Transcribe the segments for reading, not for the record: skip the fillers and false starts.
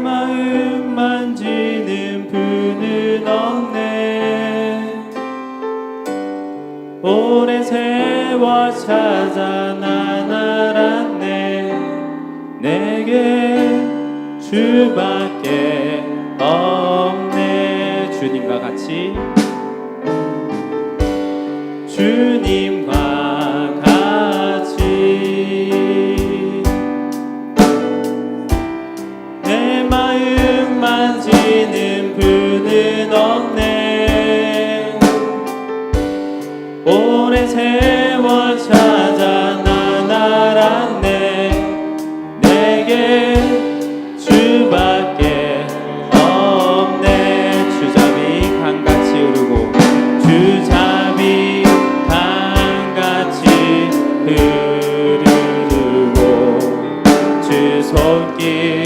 마음 만지는 분은 없네. 오랜 세월 찾아 난 알았네. 내게 주밖에 없네. 주님과 같이, 주님과 같이 내 마음 만지는 분은 없네. 오랜 세월 찾아 난 알았네. 내게 주밖에 없네. 주잡이 강같이 흐르고 주잡이 강같이 흐르고 주 손길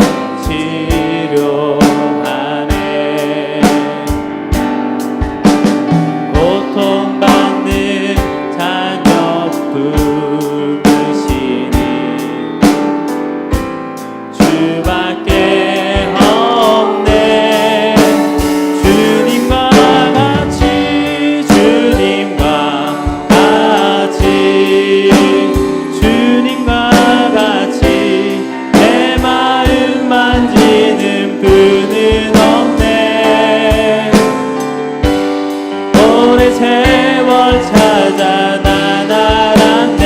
치료하네. 고통받는 자녀 부르시니 주밖에 없네. 주님과 같이, 주님과 같이, 주님과 같이 내 마음 만지는 분은 없네. 오랜 세월 찾아 난 알았네.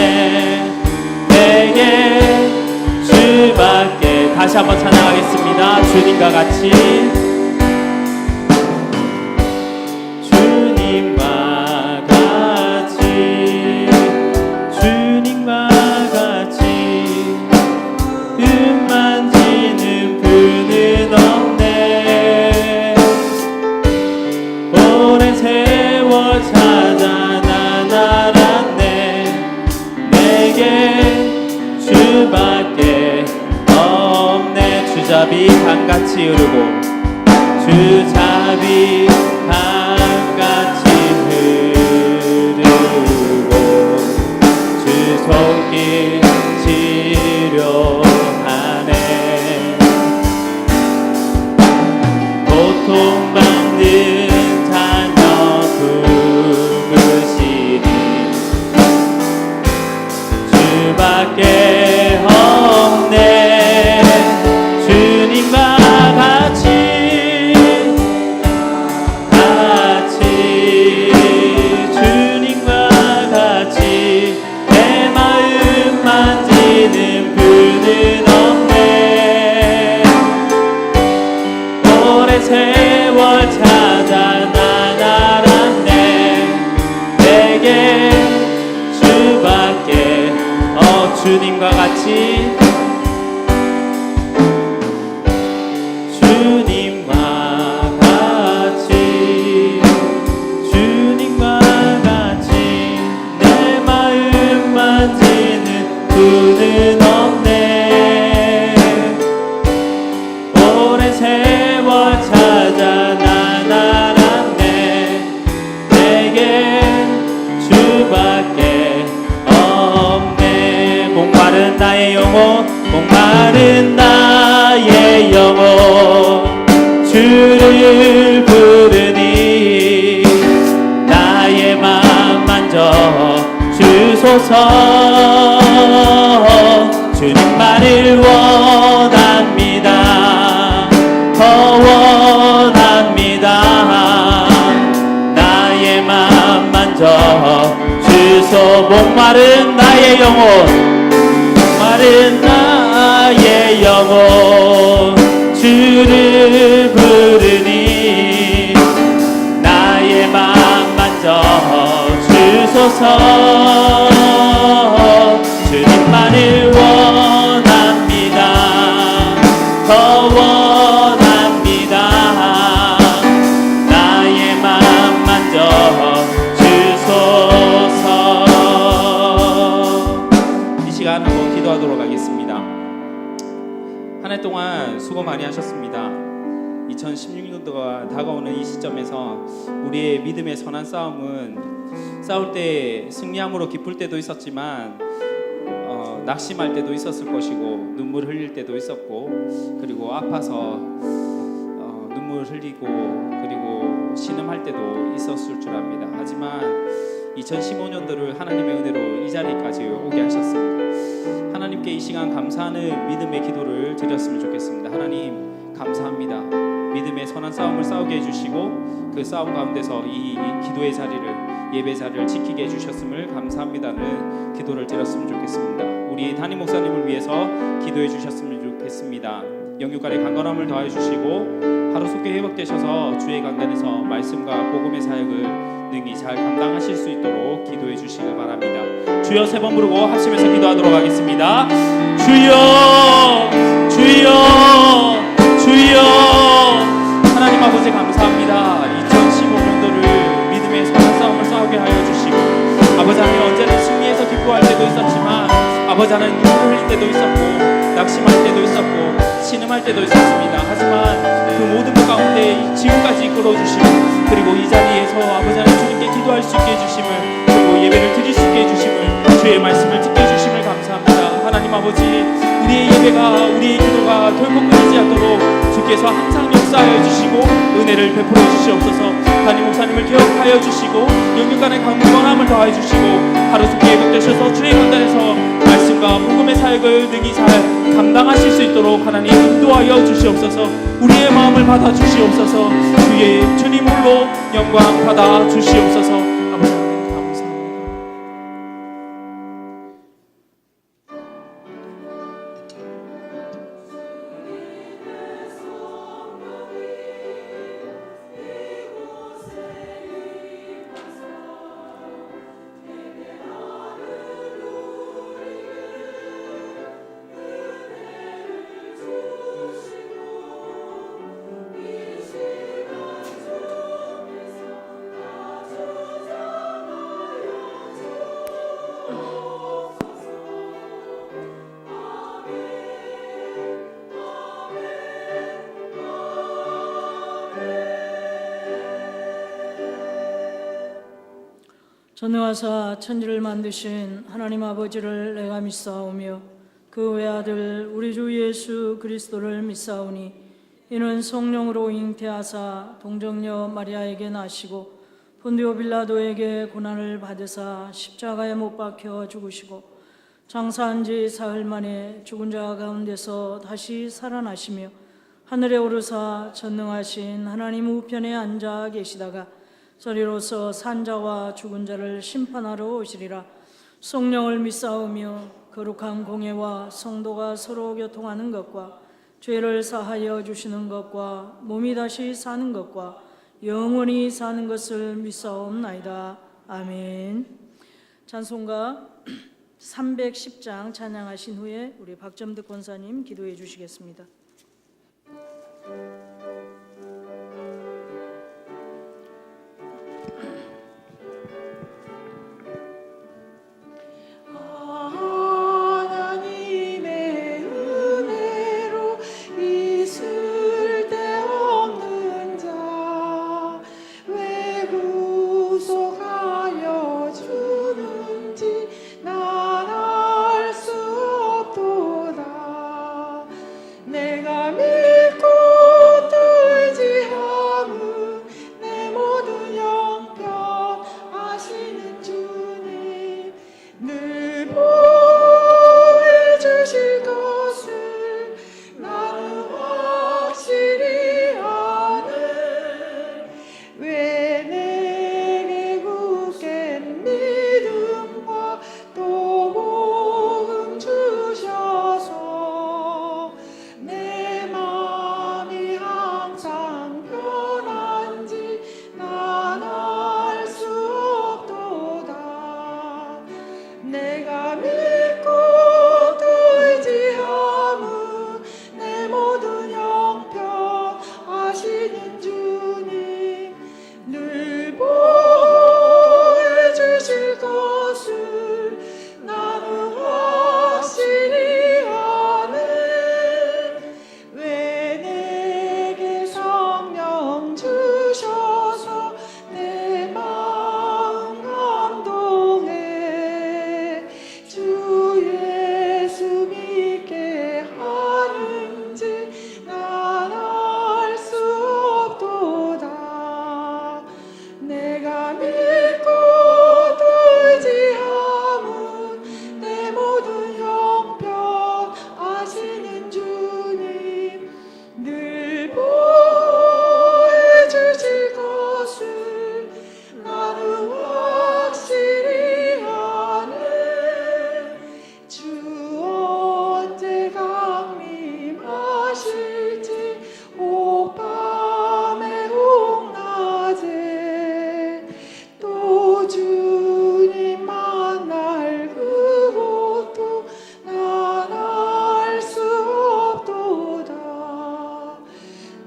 내게 주밖에. 다시 한번 찬양하겠습니다. 주님과 같이, 주님과 같이, 주님과 같이 만지는 분은 없네. 오랜 세월 찾아 난 알았네. 내게 주밖에 없네. 주잡이 강같이 흐르고 주잡이 강같이 흐르고 주 손길 치료하네. 고통받는 자녀 부르시니 주밖에 없네. 주님과 같이, 같이, 주님과 같이 내 마음 만지는 분은 없네. 오랜 세월 찾아 난 알았네. 내게 주밖에 주님과 같이, 주님과 같이, 주님과 같이 내 마음 만지는 분은 없네. 오랜 세월 찾아 난 알았네. 내게 주밖에 없네. 목마른 나의 영혼, 목마른 나의 영혼 주를 부르니 나의 맘 만져 주소서. 주님만을 원합니다. 더 원합니다. 나의 맘 만져 주소. 목마른 나의 영혼, 목마른 나의 영혼 주를 부르니 나의 맘 만져 주소서. 주님만을 원합니다. 더 원합니다. 나의 맘 만져 주소서. 이 시간 한번 기도하도록 하겠습니다. 한 해 동안 수고 많이 하셨습니다. 2016년도가 다가오는 이 시점에서 우리의 믿음의 선한 싸움은 싸울 때 승리함으로 기쁠 때도 있었지만 낙심할 때도 있었을 것이고 눈물 흘릴 때도 있었고, 그리고 아파서 눈물 흘리고, 그리고 신음할 때도 있었을 줄 압니다. 하지만 2015년도를 하나님의 은혜로 이 자리까지 오게 하셨습니다. 하나님께 이 시간 감사하는 믿음의 기도를 드렸으면 좋겠습니다. 하나님 감사합니다. 믿음의 선한 싸움을 싸우게 해주시고, 그 싸움 가운데서 이 기도의 자리를, 예배 자리를 지키게 해주셨음을 감사합니다는 기도를 드렸으면 좋겠습니다. 우리 담임 목사님을 위해서 기도해 주셨으면 좋겠습니다. 영육간의 강건함을 더해 주시고, 하루속히 회복되셔서 주의 강단에서 말씀과 복음의 사역을 능히 잘 감당하실 수 있도록 기도해 주시길 바랍니다. 주여 세 번 부르고 합심해서 기도하도록 하겠습니다. 주여, 주여, 주여. 하나님 아버지 감사합니다. 2015년도를 믿음의 선한 싸움을 싸우게 하여 주시고, 아버지 하나님 언제나 승리해서 기뻐할 때도 있었지만, 아버지 하나님 눈물 흘릴 때도 있었고, 낙심할 때도 있었고, 신음할 때도 있었습니다. 하지만 그 모든 것 가운데 지금까지 이끌어 주시고, 그리고 이 자리에서 아버지 하나님 주님께 기도할 수 있게 해주심을, 그리고 예배를 드릴 수 있게 해주심을, 주의 말씀을 듣게 해주심을 감사합니다. 하나님 아버지, 우리의 예배가, 우리의 기도가 결코 끊이지 않도록 주께서 항상 역사하여 주시고 은혜를 베풀어 주시옵소서. 담임 목사님을 기억하여 주시고 영육간의 강건함을 더하여 주시고, 하루속히 회복되셔서 주의 강단에서 말씀과 복음의 사역을 능히 잘 감당하실 수 있도록 하나님 인도하여 주시옵소서. 우리의 마음을 받아 주시옵소서. 주의 주님 홀로 영광 받아 주시옵소서. 아버지 하나님 감사합니다. 전능하사 천지를 만드신 하나님 아버지를 내가 믿사오며 그 외아들 우리 주 예수 그리스도를 믿사오니, 이는 성령으로 잉태하사 동정녀 마리아에게 나시고 본디오 빌라도에게 고난을 받으사 십자가에 못 박혀 죽으시고 장사한 지 사흘 만에 죽은 자 가운데서 다시 살아나시며 하늘에 오르사 전능하신 하나님 우편에 앉아 계시다가 저리로서 산자와 죽은 자를 심판하러 오시리라. 성령을 믿사오며 거룩한 공예와 성도가 서로 교통하는 것과 죄를 사하여 주시는 것과 몸이 다시 사는 것과 영원히 사는 것을 믿사옵나이다. 아멘. 찬송가 310장 찬양하신 후에 우리 박점득 권사님 기도해 주시겠습니다. 내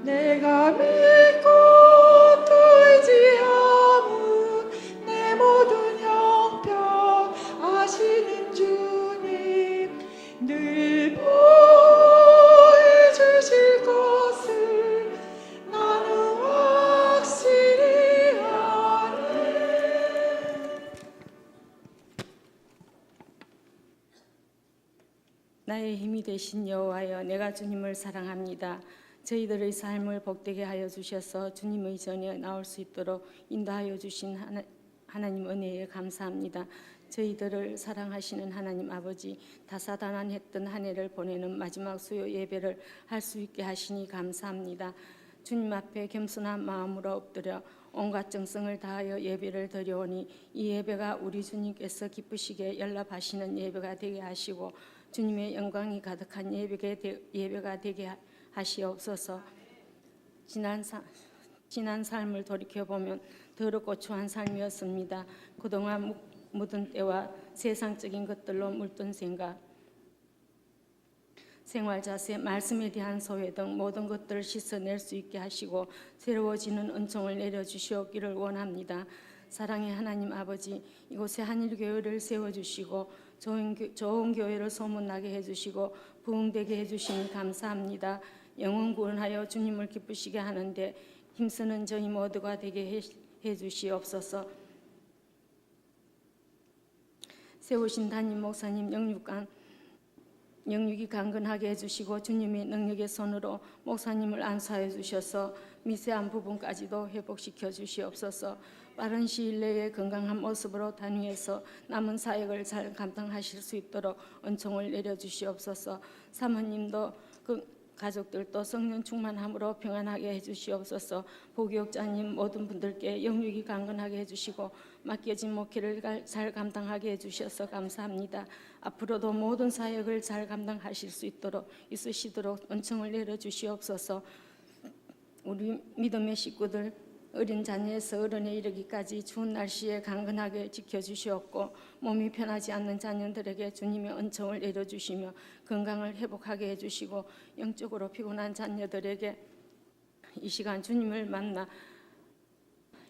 내가 믿고 또 의지함은 내 모든 형편 아시는 주님 늘 보여주실 것을 나는 확실히 아네. 나의 힘이 되신 여호와여, 내가 주님을 사랑합니다. 저희들의 삶을 복되게 하여 주셔서 주님의 전에 나올 수 있도록 인도하여 주신 하나님 은혜에 감사합니다. 저희들을 사랑하시는 하나님 아버지, 다사다난했던 한 해를 보내는 마지막 수요 예배를 할 수 있게 하시니 감사합니다. 주님 앞에 겸손한 마음으로 엎드려 온갖 정성을 다하여 예배를 드려오니 이 예배가 우리 주님께서 기쁘시게 연락하시는 예배가 되게 하시고 주님의 영광이 가득한 예배가 되게 하시옵소서. 지난 삶을 돌이켜보면 더럽고 추한 삶이었습니다. 그동안 묻은 때와 세상적인 것들로 물든 생활 자세, 말씀에 대한 소외 등 모든 것들을 씻어낼 수 있게 하시고 새로워지는 은총을 내려주시옵기를 원합니다. 사랑의 하나님 아버지, 이곳에 한일교회를 세워주시고 좋은 교회를 소문나게 해주시고 부흥되게 해주시니 감사합니다. 영혼 구원하여 주님을 기쁘시게 하는데 힘쓰는 저희 모두가 되게 해주시옵소서. 세우신 담임 목사님 영육이 강건하게 해주시고 주님의 능력의 손으로 목사님을 안수하여 주셔서 미세한 부분까지도 회복시켜 주시옵소서. 빠른 시일 내에 건강한 모습으로 단위에서 남은 사역을 잘 감당하실 수 있도록 은총을 내려주시옵소서. 사모님도 가족들도 성령 충만함으로 평안하게 해주시옵소서. 보교육자님 모든 분들께 영육이 강건하게 해주시고 맡겨진 목회를 잘 감당하게 해주셔서 감사합니다. 앞으로도 모든 사역을 잘 감당하실 수 있으시도록 은총을 내려주시옵소서. 우리 믿음의 식구들 어린 자녀에서 어른에 이르기까지 추운 날씨에 강건하게 지켜주시옵고 몸이 편하지 않는 자녀들에게 주님의 은총을 내려주시며 건강을 회복하게 해주시고 영적으로 피곤한 자녀들에게 이 시간 주님을 만나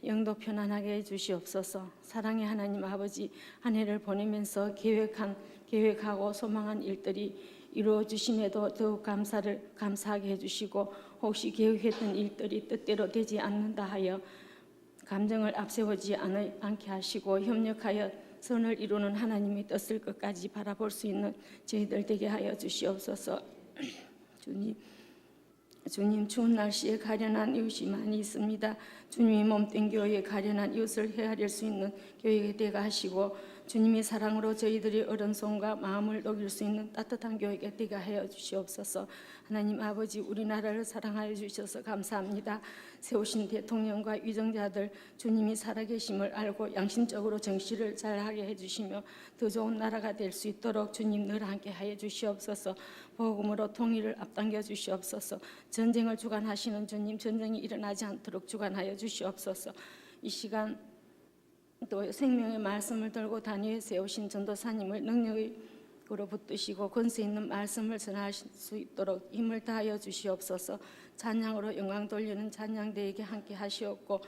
영도 편안하게 해주시옵소서. 사랑의 하나님 아버지, 한 해를 보내면서 계획하고 소망한 일들이 이루어주심에도 더욱 감사하게 해주시고 혹시 계획했던 일들이 뜻대로 되지 않는다 하여 감정을 앞세우지 않게 하시고 협력하여 선을 이루는 하나님의 뜻을 끝까지 바라볼 수 있는 저희들 되게 하여 주시옵소서. 주님 추운 날씨에 가련한 이웃이 많이 있습니다. 주님이 몸된 교회에 가련한 이웃을 헤아릴 수 있는 교회가 되게 하시고 주님의 사랑으로 저희들이 어른손과 마음을 녹일 수 있는 따뜻한 교회가 되게 하여 주시옵소서. 하나님 아버지, 우리나라를 사랑하여 주셔서 감사합니다. 세우신 대통령과 위정자들 주님이 살아계심을 알고 양심적으로 정치를 잘하게 해주시며 더 좋은 나라가 될 수 있도록 주님 늘 함께 하여 주시옵소서. 복음으로 통일을 앞당겨 주시옵소서. 전쟁을 주관하시는 주님, 전쟁이 일어나지 않도록 주관하여 주시옵소서. 이 시간 또 생명의 말씀을 들고 단위에 세우신 전도사님을 능력으로 붙드시고 권세 있는 말씀을 전하실 수 있도록 힘을 다하여 주시옵소서. 찬양으로 영광 돌리는 찬양대에게 함께 하시옵고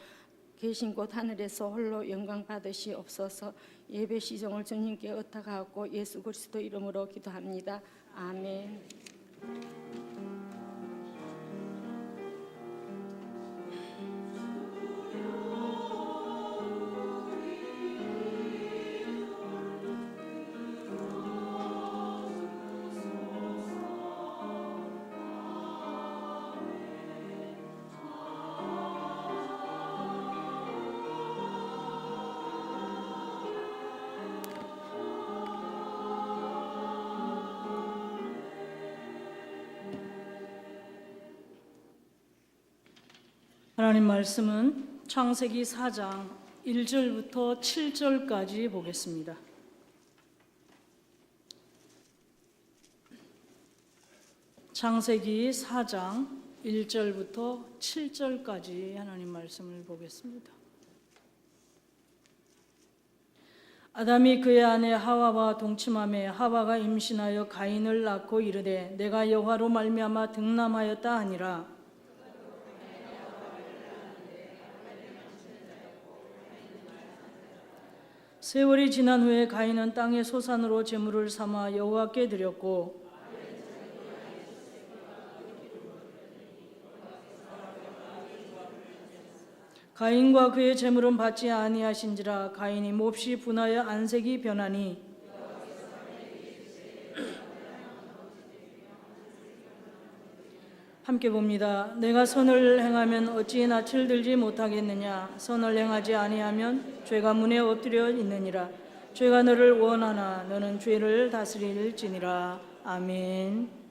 계신 곳 하늘에서 홀로 영광 받으시옵소서. 예배 시종을 주님께 의탁하고 예수 그리스도 이름으로 기도합니다. 아멘. 하나님 말씀은 창세기 4장 1절부터 7절까지 보겠습니다. 창세기 4장 1절부터 7절까지 하나님 말씀을 보겠습니다. 아담이 그의 아내 하와와 동침하매 하와가 임신하여 가인을 낳고 이르되 내가 여호와로 말미암아 등남하였다 하니라. 세월이 지난 후에 가인은 땅의 소산으로 제물을 삼아 여호와께 드렸고 가인과 그의 제물은 받지 아니하신지라. 가인이 몹시 분하여 안색이 변하니 함께 봅니다. 내가 선을 행하면 어찌 낯을 들지 못하겠느냐. 선을 행하지 아니하면 죄가 문에 엎드려 있느니라. 죄가 너를 원하나 너는 죄를 다스릴지니라. 아멘.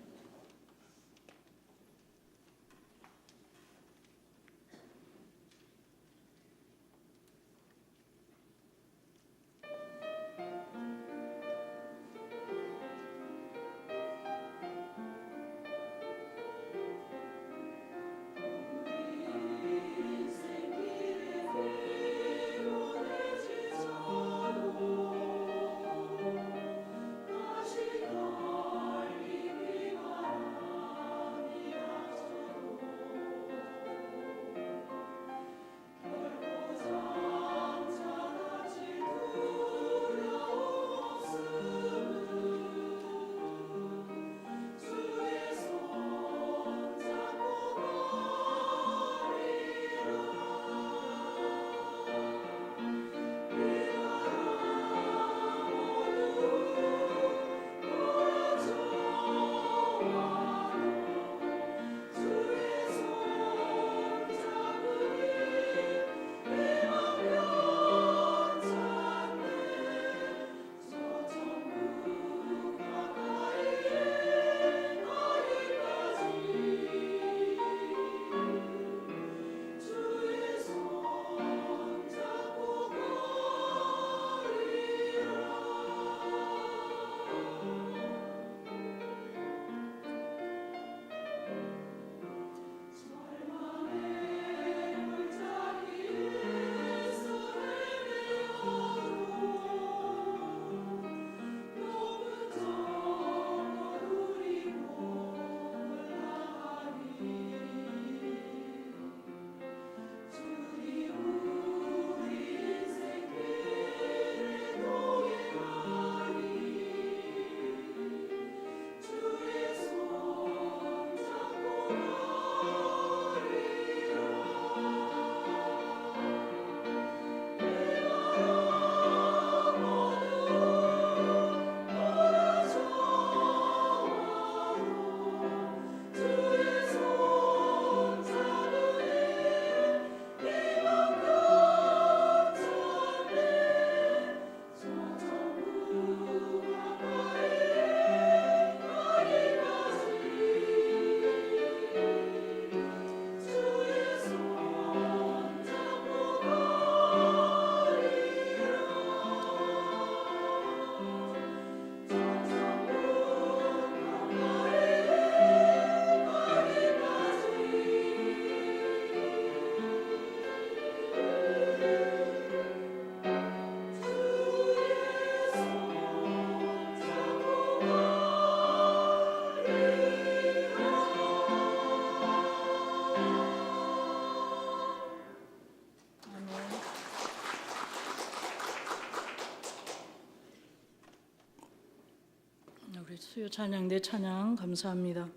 우리 수요 찬양대 찬양 감사합니다.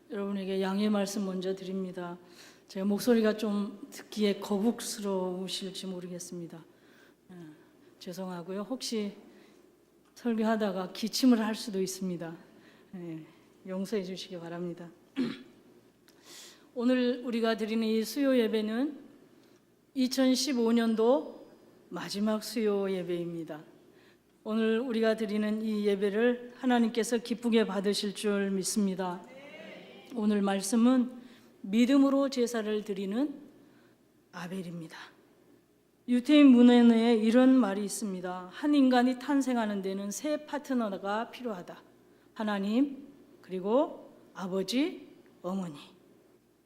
여러분에게 양해 말씀 먼저 드립니다. 제가 목소리가 좀 듣기에 거북스러우실지 모르겠습니다. 죄송하고요. 혹시 설교하다가 기침을 할 수도 있습니다. 용서해 주시기 바랍니다. 오늘 우리가 드리는 이 수요 예배는 2015년도 마지막 수요 예배입니다. 오늘 우리가 드리는 이 예배를 하나님께서 기쁘게 받으실 줄 믿습니다. 오늘 말씀은 믿음으로 제사를 드리는 아벨입니다. 유태인 문헌에 이런 말이 있습니다. 한 인간이 탄생하는 데는 세 파트너가 필요하다. 하나님, 그리고 아버지, 어머니.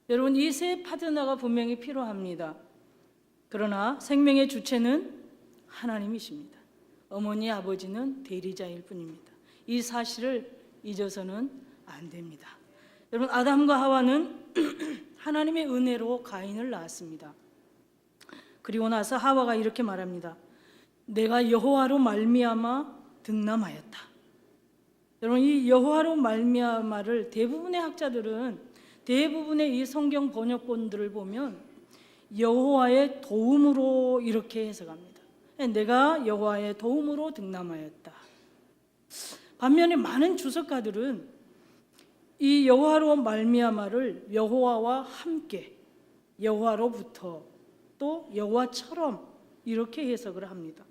여러분, 이 세 파트너가 분명히 필요합니다. 그러나 생명의 주체는 하나님이십니다. 어머니, 아버지는 대리자일 뿐입니다. 이 사실을 잊어서는 안 됩니다. 여러분, 아담과 하와는 하나님의 은혜로 가인을 낳았습니다. 그리고 나서 하와가 이렇게 말합니다. 내가 여호와로 말미암아 득남하였다. 여러분, 이 여호와로 말미암아를 대부분의 학자들은, 대부분의 이 성경 번역본들을 보면 여호와의 도움으로 이렇게 해석합니다. 내가 여호와의 도움으로 득남하였다. 반면에 많은 주석가들은 이 여호와로 말미암아를 여호와와 함께, 여호와로부터, 또 여호와처럼 이렇게 해석을 합니다.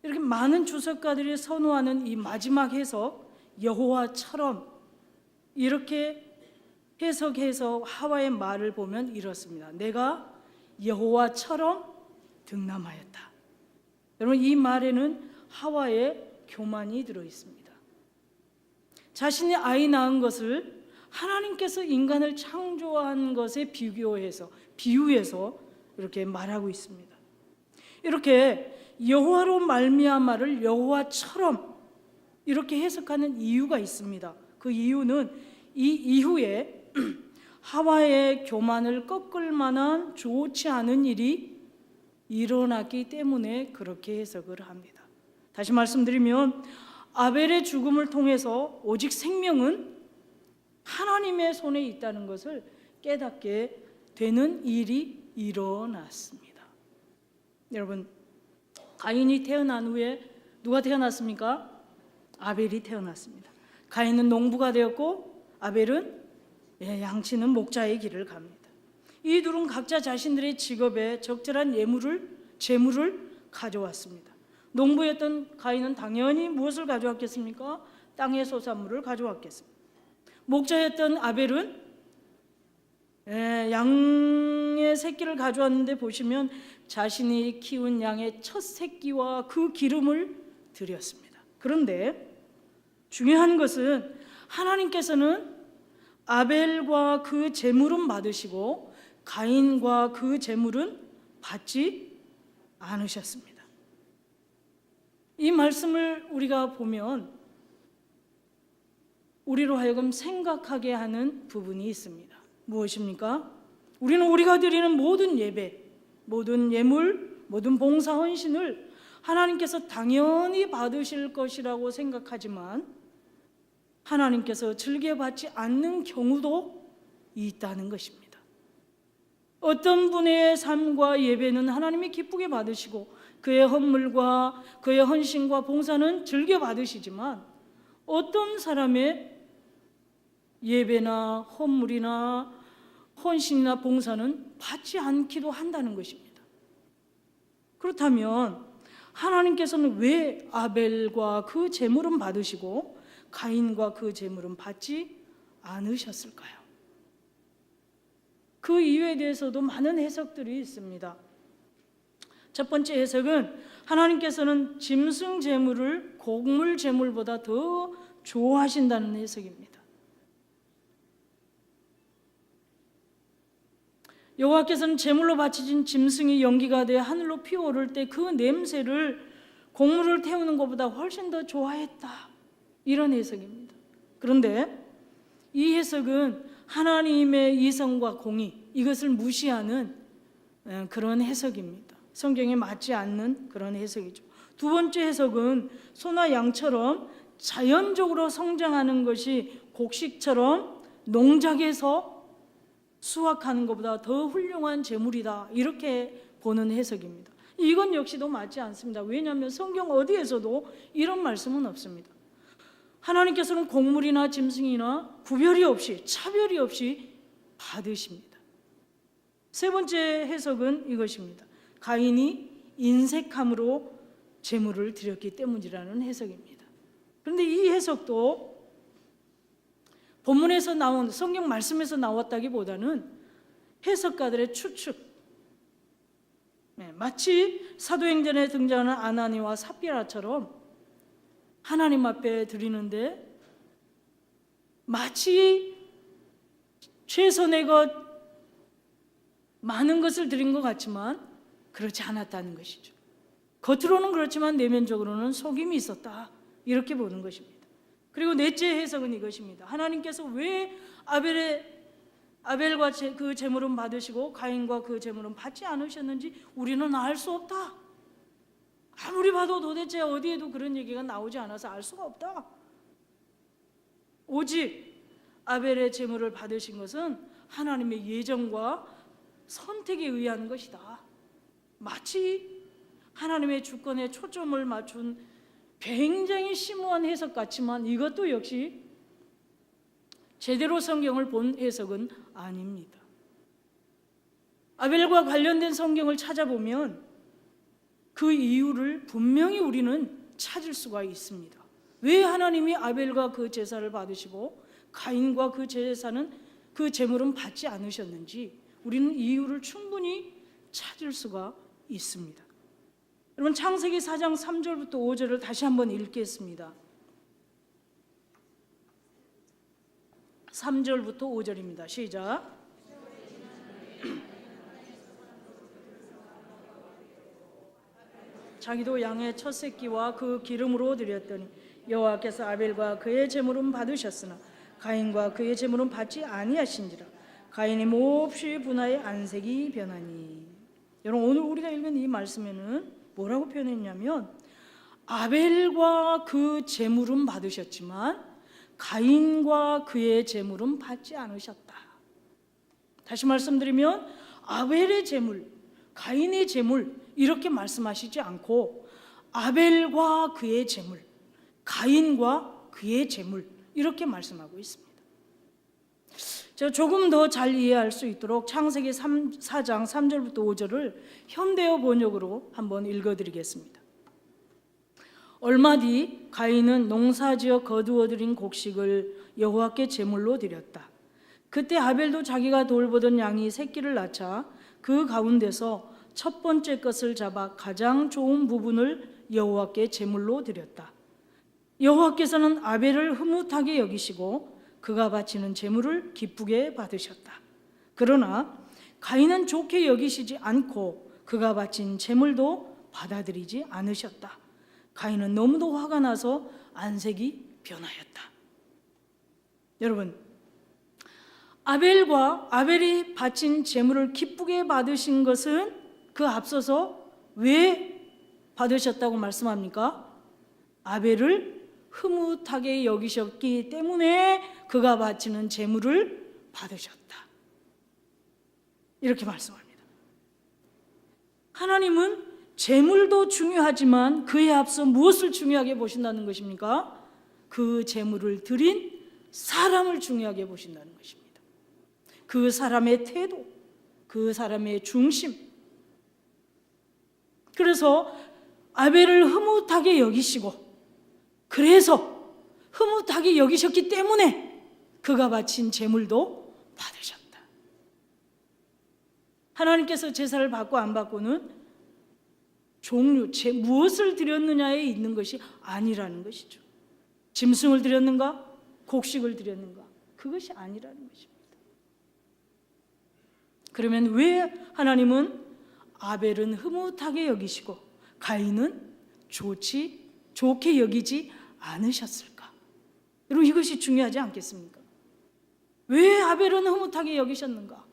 이렇게 많은 주석가들이 선호하는 이 마지막 해석, 여호와처럼, 이렇게 해석해서 하와의 말을 보면 이렇습니다. 내가 여호와처럼 득남하였다. 여러분, 이 말에는 하와의 교만이 들어 있습니다. 자신이 아이 낳은 것을 하나님께서 인간을 창조한 것에 비유해서 이렇게 말하고 있습니다. 이렇게 여호와로 말미암아를 여호와처럼 이렇게 해석하는 이유가 있습니다. 그 이유는 이 이후에 하와의 교만을 꺾을 만한 좋지 않은 일이 일어났기 때문에 그렇게 해석을 합니다. 다시 말씀드리면 아벨의 죽음을 통해서 오직 생명은 하나님의 손에 있다는 것을 깨닫게 되는 일이 일어났습니다. 여러분, 가인이 태어난 후에 누가 태어났습니까? 아벨이 태어났습니다. 가인은 농부가 되었고 아벨은 양치는 목자의 길을 갑니다. 이 둘은 각자 자신들의 직업에 적절한 재물을 가져왔습니다. 농부였던 가인은 당연히 무엇을 가져왔겠습니까? 땅의 소산물을 가져왔겠습니다. 목자였던 아벨은 양의 새끼를 가져왔는데 보시면 자신이 키운 양의 첫 새끼와 그 기름을 드렸습니다. 그런데 중요한 것은 하나님께서는 아벨과 그 제물은 받으시고 가인과 그 제물은 받지 않으셨습니다. 이 말씀을 우리가 보면 우리로 하여금 생각하게 하는 부분이 있습니다. 무엇입니까? 우리는 우리가 드리는 모든 예배, 모든 예물, 모든 봉사 헌신을 하나님께서 당연히 받으실 것이라고 생각하지만 하나님께서 즐겨받지 않는 경우도 있다는 것입니다. 어떤 분의 삶과 예배는 하나님이 기쁘게 받으시고 그의 헌물과 그의 헌신과 봉사는 즐겨받으시지만 어떤 사람의 예배나 헌물이나 헌신이나 봉사는 받지 않기도 한다는 것입니다. 그렇다면 하나님께서는 왜 아벨과 그 제물은 받으시고 가인과 그 제물은 받지 않으셨을까요? 그 이유에 대해서도 많은 해석들이 있습니다. 첫 번째 해석은 하나님께서는 짐승 제물을 곡물 제물보다 더 좋아하신다는 해석입니다. 여호와께서는 제물로 바쳐진 짐승이 연기가 되어 하늘로 피어오를 때 그 냄새를 곡물을 태우는 것보다 훨씬 더 좋아했다, 이런 해석입니다. 그런데 이 해석은 하나님의 이성과 공의, 이것을 무시하는 그런 해석입니다. 성경에 맞지 않는 그런 해석이죠. 두 번째 해석은 소나 양처럼 자연적으로 성장하는 것이 곡식처럼 농작에서 수확하는 것보다 더 훌륭한 재물이다, 이렇게 보는 해석입니다. 이건 역시도 맞지 않습니다. 왜냐하면 성경 어디에서도 이런 말씀은 없습니다. 하나님께서는 곡물이나 짐승이나 구별이 없이, 차별이 없이 받으십니다. 세 번째 해석은 이것입니다. 가인이 인색함으로 제물을 드렸기 때문이라는 해석입니다. 그런데 이 해석도 본문에서 나온, 성경 말씀에서 나왔다기보다는 해석가들의 추측, 마치 사도행전에 등장하는 아나니와 삽비라처럼 하나님 앞에 드리는데 마치 최선의 것, 많은 것을 드린 것 같지만 그렇지 않았다는 것이죠. 겉으로는 그렇지만 내면적으로는 속임이 있었다, 이렇게 보는 것입니다. 그리고 넷째 해석은 이것입니다. 하나님께서 왜 아벨과 그 제물은 받으시고 가인과 그 제물은 받지 않으셨는지 우리는 알 수 없다. 아무리 봐도 도대체 어디에도 그런 얘기가 나오지 않아서 알 수가 없다. 오직 아벨의 제물을 받으신 것은 하나님의 예정과 선택에 의한 것이다. 마치 하나님의 주권에 초점을 맞춘 굉장히 심오한 해석 같지만 이것도 역시 제대로 성경을 본 해석은 아닙니다. 아벨과 관련된 성경을 찾아보면 그 이유를 분명히 우리는 찾을 수가 있습니다. 왜 하나님이 아벨과 그 제사를 받으시고 가인과 그 제사는 그 제물은 받지 않으셨는지 우리는 이유를 충분히 찾을 수가 있습니다. 여러분 창세기 4장 3절부터 5절을 다시 한번 읽겠습니다. 3절부터 5절입니다. 시작. 자기도 양의 첫 새끼와 그 기름으로 드렸더니 여호와께서 아벨과 그의 제물은 받으셨으나 가인과 그의 제물은 받지 아니하신지라. 가인이 몹시 분하여 안색이 변하니. 여러분 오늘 우리가 읽은 이 말씀에는 뭐라고 표현했냐면 아벨과 그 제물은 받으셨지만 가인과 그의 제물은 받지 않으셨다. 다시 말씀드리면 아벨의 제물, 가인의 제물 이렇게 말씀하시지 않고 아벨과 그의 제물, 가인과 그의 제물 이렇게 말씀하고 있습니다. 제가 조금 더 잘 이해할 수 있도록 창세기 4장 3절부터 5절을 현대어 번역으로 한번 읽어드리겠습니다. 얼마 뒤 가인은 농사지어 거두어들인 곡식을 여호와께 제물로 드렸다. 그때 아벨도 자기가 돌보던 양이 새끼를 낳자 그 가운데서 첫 번째 것을 잡아 가장 좋은 부분을 여호와께 제물로 드렸다. 여호와께서는 아벨을 흐뭇하게 여기시고 그가 바치는 제물을 기쁘게 받으셨다. 그러나 가인은 좋게 여기시지 않고 그가 바친 제물도 받아들이지 않으셨다. 가인은 너무도 화가 나서 안색이 변하였다. 여러분, 아벨이 바친 제물을 기쁘게 받으신 것은 그 앞서서 왜 받으셨다고 말씀합니까? 아벨을 흐뭇하게 여기셨기 때문에 그가 바치는 제물을 받으셨다. 이렇게 말씀합니다. 하나님은 제물도 중요하지만 그에 앞서 무엇을 중요하게 보신다는 것입니까? 그 제물을 드린 사람을 중요하게 보신다는 것입니다. 그 사람의 태도, 그 사람의 중심. 그래서 아벨을 흐뭇하게 여기시고 그래서 흐뭇하게 여기셨기 때문에 그가 바친 제물도 받으셨다. 하나님께서 제사를 받고 안 받고는 종류, 무엇을 드렸느냐에 있는 것이 아니라는 것이죠. 짐승을 드렸는가? 곡식을 드렸는가? 그것이 아니라는 것입니다. 그러면 왜 하나님은 아벨은 흐뭇하게 여기시고 가인은 좋게 여기지 않으셨을까? 여러분 이것이 중요하지 않겠습니까? 왜 아벨은 흐뭇하게 여기셨는가?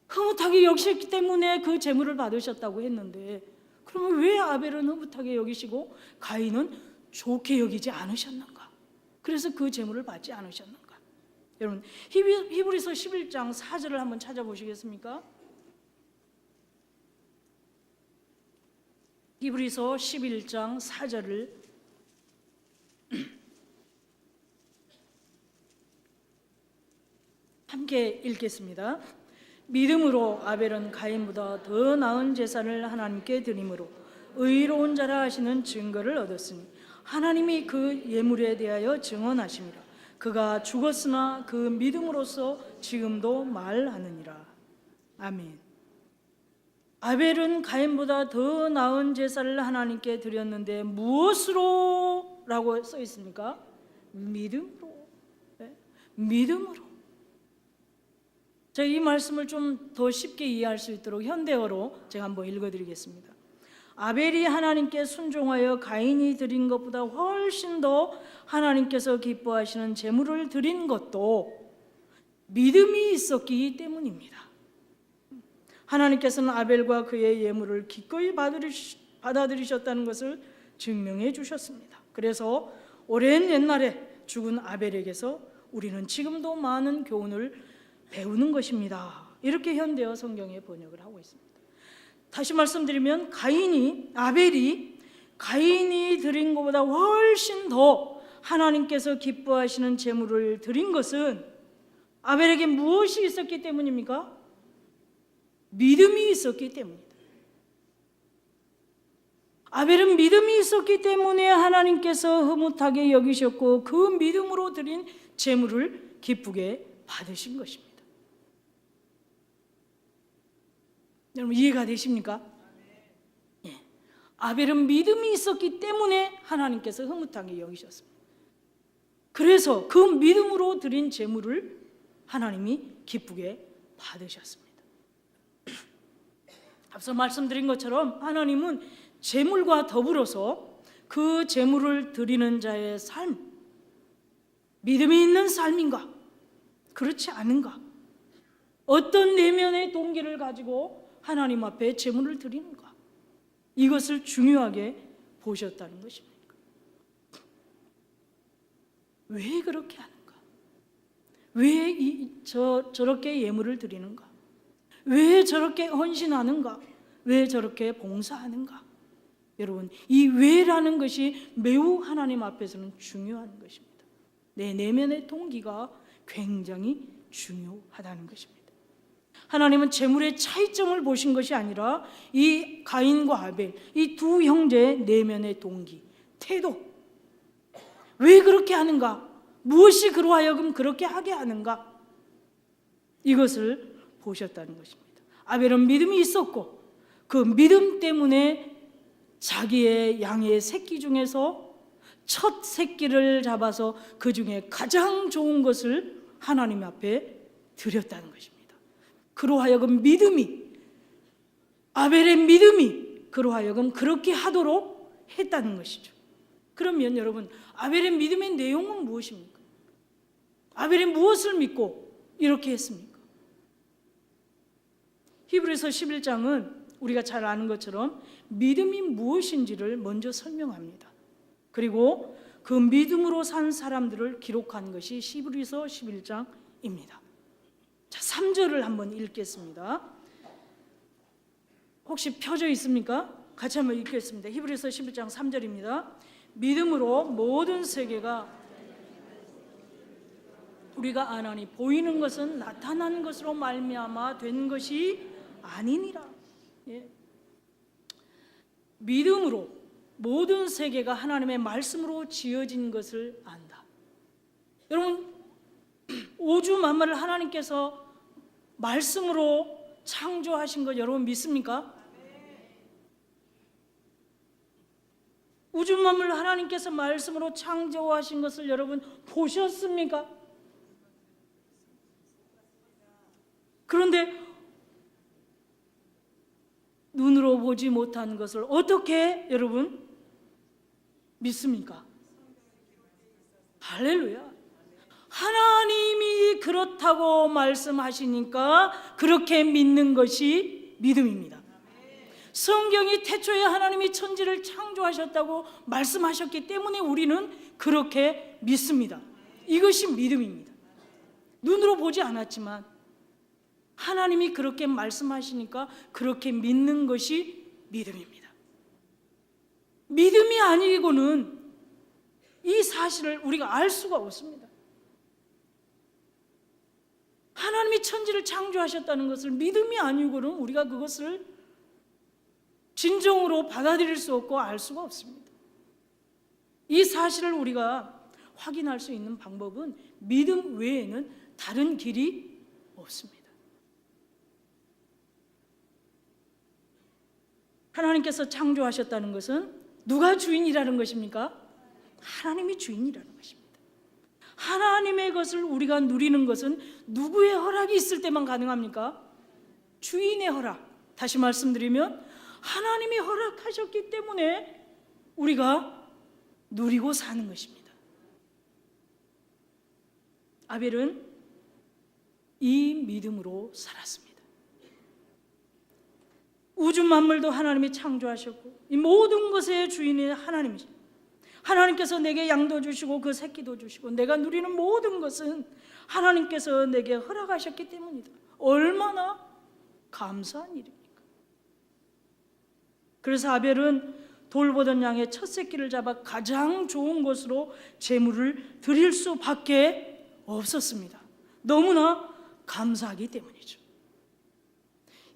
흐뭇하게 여기셨기 때문에 그 제물을 받으셨다고 했는데 그러면 왜 아벨은 흐뭇하게 여기시고 가인은 좋게 여기지 않으셨는가? 그래서 그 제물을 받지 않으셨는가? 여러분 히브리서 11장 4절을 한번 찾아보시겠습니까? 히브리서 11장 4절을 함께 읽겠습니다. 믿음으로 아벨은 가인보다 더 나은 제사를 하나님께 드림으로 의로운 자라 하시는 증거를 얻었으니 하나님이 그 예물에 대하여 증언하심이라. 그가 죽었으나 그 믿음으로써 지금도 말하느니라. 아멘. 아벨은 가인보다 더 나은 제사를 하나님께 드렸는데 무엇으로? 라고 써 있습니까? 믿음으로. 네? 믿음으로. 제가 이 말씀을 좀 더 쉽게 이해할 수 있도록 현대어로 제가 한번 읽어드리겠습니다. 아벨이 하나님께 순종하여 가인이 드린 것보다 훨씬 더 하나님께서 기뻐하시는 제물을 드린 것도 믿음이 있었기 때문입니다. 하나님께서는 아벨과 그의 예물을 기꺼이 받아들이셨다는 것을 증명해 주셨습니다. 그래서 오랜 옛날에 죽은 아벨에게서 우리는 지금도 많은 교훈을 배우는 것입니다. 이렇게 현대어 성경에 번역을 하고 있습니다. 다시 말씀드리면 아벨이 가인이 드린 것보다 훨씬 더 하나님께서 기뻐하시는 제물을 드린 것은 아벨에게 무엇이 있었기 때문입니까? 믿음이 있었기 때문입니다. 아벨은 믿음이 있었기 때문에 하나님께서 흐뭇하게 여기셨고 그 믿음으로 드린 제물을 기쁘게 받으신 것입니다. 여러분 이해가 되십니까? 예. 아벨은 믿음이 있었기 때문에 하나님께서 흐뭇하게 여기셨습니다. 그래서 그 믿음으로 드린 제물을 하나님이 기쁘게 받으셨습니다. 앞서 말씀드린 것처럼 하나님은 제물과 더불어서 그 제물을 드리는 자의 삶, 믿음이 있는 삶인가? 그렇지 않은가? 어떤 내면의 동기를 가지고 하나님 앞에 제물을 드리는가? 이것을 중요하게 보셨다는 것입니까? 왜 그렇게 하는가? 왜 저렇게 예물을 드리는가? 왜 저렇게 헌신하는가? 왜 저렇게 봉사하는가? 여러분, 이 왜라는 것이 매우 하나님 앞에서는 중요한 것입니다. 내 내면의 동기가 굉장히 중요하다는 것입니다. 하나님은 제물의 차이점을 보신 것이 아니라 이 가인과 아벨, 이 두 형제의 내면의 동기, 태도, 왜 그렇게 하는가? 무엇이 그로 하여금 그렇게 하게 하는가? 이것을 보셨다는 것입니다. 아벨은 믿음이 있었고 그 믿음 때문에 자기의 양의 새끼 중에서 첫 새끼를 잡아서 그 중에 가장 좋은 것을 하나님 앞에 드렸다는 것입니다. 그로 하여금 아벨의 믿음이 그로 하여금 그렇게 하도록 했다는 것이죠. 그러면 여러분, 아벨의 믿음의 내용은 무엇입니까? 아벨이 무엇을 믿고 이렇게 했습니까? 히브리서 11장은 우리가 잘 아는 것처럼 믿음이 무엇인지를 먼저 설명합니다. 그리고 그 믿음으로 산 사람들을 기록한 것이 히브리서 11장입니다. 자, 3절을 한번 읽겠습니다. 혹시 펴져 있습니까? 같이 한번 읽겠습니다. 히브리서 11장 3절입니다. 믿음으로 모든 세계가 우리가 아나니 보이는 것은 나타난 것으로 말미암아 된 것이 아니니라. 예. 믿음으로 모든 세계가 하나님의 말씀으로 지어진 것을 안다. 여러분, 우주 만물을 하나님께서 말씀으로 창조하신 것 여러분 믿습니까? 우주 만물을 하나님께서 말씀으로 창조하신 것을 여러분 보셨습니까? 그런데 눈으로 보지 못한 것을 어떻게 여러분 믿습니까? 할렐루야. 하나님이 그렇다고 말씀하시니까 그렇게 믿는 것이 믿음입니다. 성경이 태초에 하나님이 천지를 창조하셨다고 말씀하셨기 때문에 우리는 그렇게 믿습니다. 이것이 믿음입니다. 눈으로 보지 않았지만 하나님이 그렇게 말씀하시니까 그렇게 믿는 것이 믿음입니다. 믿음이 아니고는 이 사실을 우리가 알 수가 없습니다. 하나님이 천지를 창조하셨다는 것을 믿음이 아니고는 우리가 그것을 진정으로 받아들일 수 없고 알 수가 없습니다. 이 사실을 우리가 확인할 수 있는 방법은 믿음 외에는 다른 길이 없습니다. 하나님께서 창조하셨다는 것은 누가 주인이라는 것입니까? 하나님이 주인이라는 것입니다. 하나님의 것을 우리가 누리는 것은 누구의 허락이 있을 때만 가능합니까? 주인의 허락. 다시 말씀드리면 하나님이 허락하셨기 때문에 우리가 누리고 사는 것입니다. 아벨은 믿음으로 살았습니다. 우주 만물도 하나님이 창조하셨고 이 모든 것의 주인이 하나님이죠. 하나님께서 내게 양도 주시고 그 새끼도 주시고 내가 누리는 모든 것은 하나님께서 내게 허락하셨기 때문이다. 얼마나 감사한 일입니까? 그래서 아벨은 돌보던 양의 첫 새끼를 잡아 가장 좋은 것으로 제물을 드릴 수밖에 없었습니다. 너무나 감사하기 때문이죠.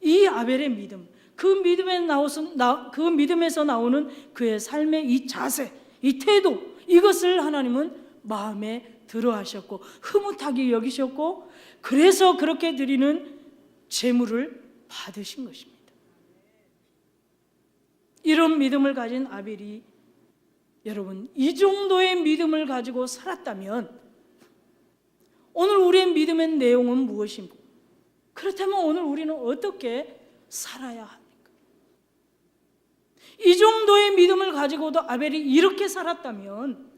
이 아벨의 믿음, 그 믿음에서 나오는 그의 삶의 이 자세, 이 태도, 이것을 하나님은 마음에 들어 하셨고 흐뭇하게 여기셨고 그래서 그렇게 드리는 제물을 받으신 것입니다. 이런 믿음을 가진 아벨이 여러분 이 정도의 믿음을 가지고 살았다면 오늘 우리의 믿음의 내용은 무엇입니까? 그렇다면 오늘 우리는 어떻게 살아야 합니까? 이 정도의 믿음을 가지고도 아벨이 이렇게 살았다면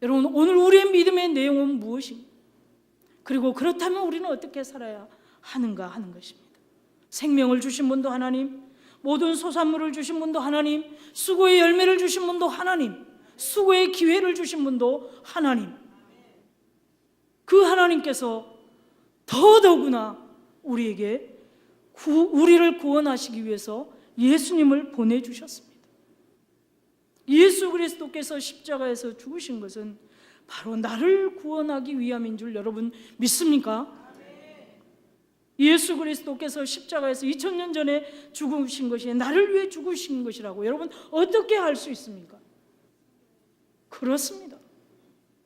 여러분 오늘 우리의 믿음의 내용은 무엇입니까? 그리고 그렇다면 우리는 어떻게 살아야 하는가 하는 것입니다. 생명을 주신 분도 하나님, 모든 소산물을 주신 분도 하나님, 수고의 열매를 주신 분도 하나님, 수고의 기회를 주신 분도 하나님. 그 하나님께서 더더구나 우리에게 우리를 구원하시기 위해서 예수님을 보내주셨습니다. 예수 그리스도께서 십자가에서 죽으신 것은 바로 나를 구원하기 위함인 줄 여러분 믿습니까? 예수 그리스도께서 십자가에서 2000년 전에 죽으신 것이 나를 위해 죽으신 것이라고 여러분 어떻게 할 수 있습니까? 그렇습니다.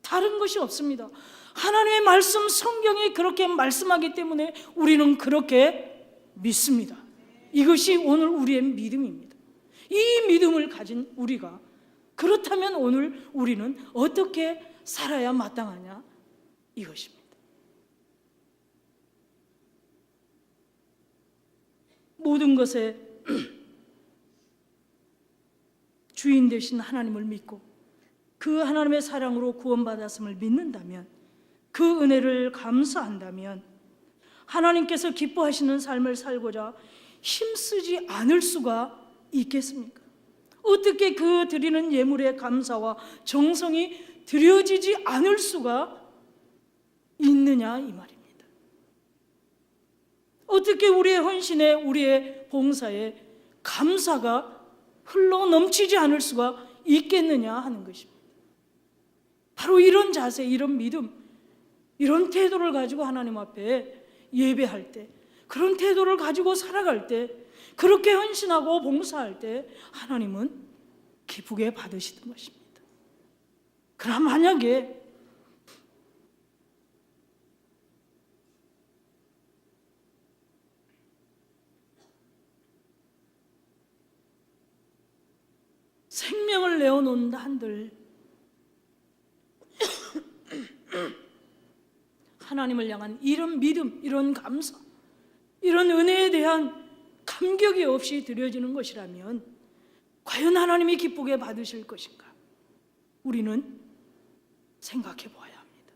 다른 것이 없습니다. 하나님의 말씀 성경이 그렇게 말씀하기 때문에 우리는 그렇게 믿습니다. 이것이 오늘 우리의 믿음입니다. 이 믿음을 가진 우리가 그렇다면 오늘 우리는 어떻게 살아야 마땅하냐 이것입니다. 모든 것의 주인 되신 하나님을 믿고 그 하나님의 사랑으로 구원받았음을 믿는다면 그 은혜를 감사한다면 하나님께서 기뻐하시는 삶을 살고자 힘쓰지 않을 수가 있겠습니까? 어떻게 그 드리는 예물의 감사와 정성이 드려지지 않을 수가 있느냐 이 말입니다. 어떻게 우리의 헌신에 우리의 봉사에 감사가 흘러 넘치지 않을 수가 있겠느냐 하는 것입니다. 바로 이런 자세, 이런 믿음, 이런 태도를 가지고 하나님 앞에 예배할 때, 그런 태도를 가지고 살아갈 때, 그렇게 헌신하고 봉사할 때 하나님은 기쁘게 받으시는 것입니다. 그럼 만약에 생명을 내어놓는다 한들 하나님을 향한 이런 믿음, 이런 감사, 이런 은혜에 대한 감격이 없이 드려지는 것이라면 과연 하나님이 기쁘게 받으실 것인가? 우리는 생각해 보아야 합니다.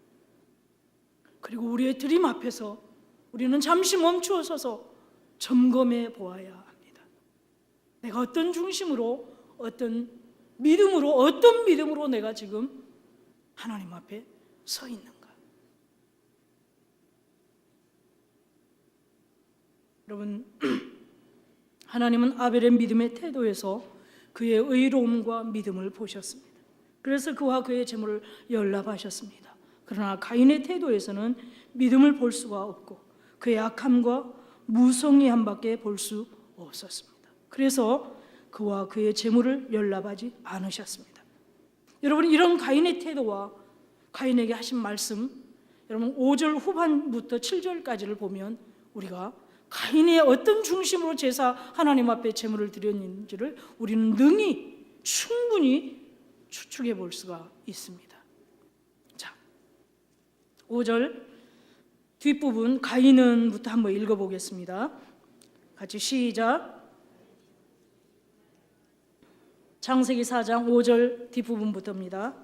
그리고 우리의 드림 앞에서 우리는 잠시 멈추어 서서 점검해 보아야 합니다. 내가 어떤 중심으로, 어떤 믿음으로 내가 지금 하나님 앞에 서 있는가? 여러분, 하나님은 아벨의 믿음의 태도에서 그의 의로움과 믿음을 보셨습니다. 그래서 그와 그의 제물을 연락하셨습니다. 그러나 가인의 태도에서는 믿음을 볼 수가 없고 그의 악함과 무성의함밖에 볼 수 없었습니다. 그래서 그와 그의 제물을 연락하지 않으셨습니다. 여러분, 이런 가인의 태도와 가인에게 하신 말씀, 여러분 5절 후반부터 7절까지를 보면 우리가 가인이 어떤 중심으로 제사 하나님 앞에 제물을 드렸는지를 우리는 능히 충분히 추측해 볼 수가 있습니다. 자, 5절 뒷부분 가인은부터 한번 읽어보겠습니다. 같이 시작. 창세기 4장 5절 뒷부분부터입니다.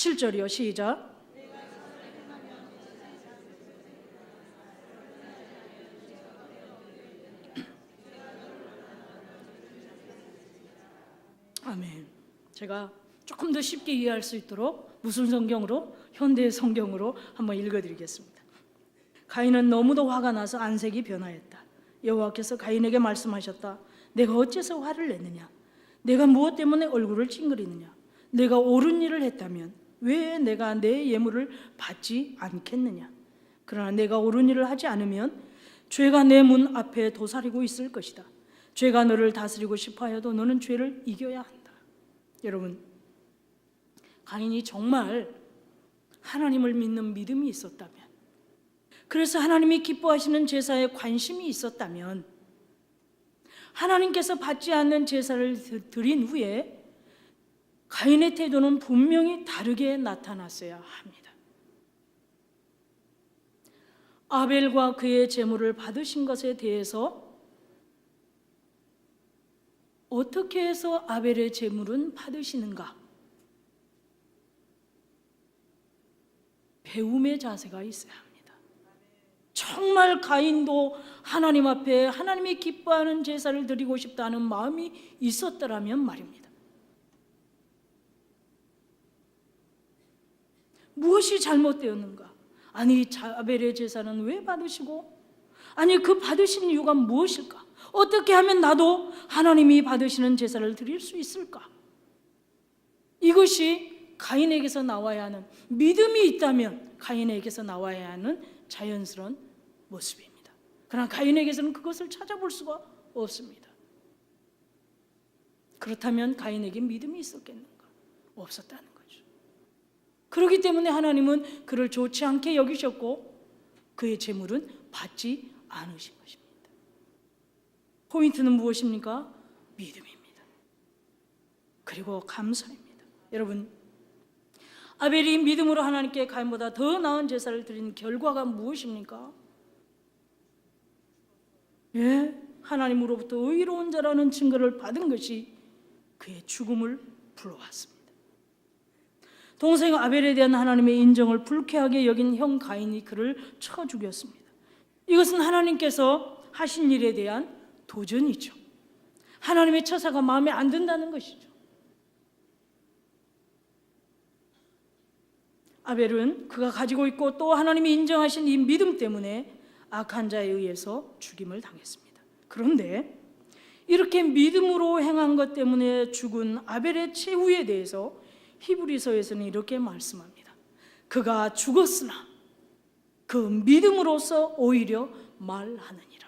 7절이요. 시작. 아멘. 제가 조금 더 쉽게 이해할 수 있도록 무슨 성경으로? 현대 성경으로 한번 읽어드리겠습니다. 가인은 너무도 화가 나서 안색이 변하였다. 여호와께서 가인에게 말씀하셨다. 내가 어째서 화를 냈느냐? 내가 무엇 때문에 얼굴을 찡그리느냐? 내가 옳은 일을 했다면 왜 내가 내 예물을 받지 않겠느냐? 그러나 내가 옳은 일을 하지 않으면 죄가 내 문 앞에 도사리고 있을 것이다. 죄가 너를 다스리고 싶어 하여도 너는 죄를 이겨야 한다. 여러분, 가인이 정말 하나님을 믿는 믿음이 있었다면, 그래서 하나님이 기뻐하시는 제사에 관심이 있었다면, 하나님께서 받지 않는 제사를 드린 후에 가인의 태도는 분명히 다르게 나타났어야 합니다. 아벨과 그의 제물을 받으신 것에 대해서 어떻게 해서 아벨의 제물은 받으시는가? 배움의 자세가 있어야 합니다. 정말 가인도 하나님 앞에 하나님이 기뻐하는 제사를 드리고 싶다는 마음이 있었더라면 말입니다. 무엇이 잘못되었는가? 아니, 아벨의 제사는 왜 받으시고, 아니 그 받으신 이유가 무엇일까? 어떻게 하면 나도 하나님이 받으시는 제사를 드릴 수 있을까? 이것이 가인에게서 나와야 하는, 믿음이 있다면 가인에게서 나와야 하는 자연스러운 모습입니다. 그러나 가인에게서는 그것을 찾아볼 수가 없습니다. 그렇다면 가인에게 믿음이 있었겠는가? 없었다는 거죠. 그렇기 때문에 하나님은 그를 좋지 않게 여기셨고 그의 제물은 받지 않으신 것입니다. 포인트는 무엇입니까? 믿음입니다. 그리고 감사입니다. 여러분, 아벨이 믿음으로 하나님께 가인보다 더 나은 제사를 드린 결과가 무엇입니까? 예, 하나님으로부터 의로운 자라는 증거를 받은 것이 그의 죽음을 불러왔습니다. 동생 아벨에 대한 하나님의 인정을 불쾌하게 여긴 형 가인이 그를 쳐 죽였습니다. 이것은 하나님께서 하신 일에 대한 도전이죠. 하나님의 처사가 마음에 안 든다는 것이죠. 아벨은 그가 가지고 있고 또 하나님이 인정하신 이 믿음 때문에 악한 자에 의해서 죽임을 당했습니다. 그런데 이렇게 믿음으로 행한 것 때문에 죽은 아벨의 최후에 대해서 히브리서에서는 이렇게 말씀합니다. 그가 죽었으나 그 믿음으로써 오히려 말하느니라.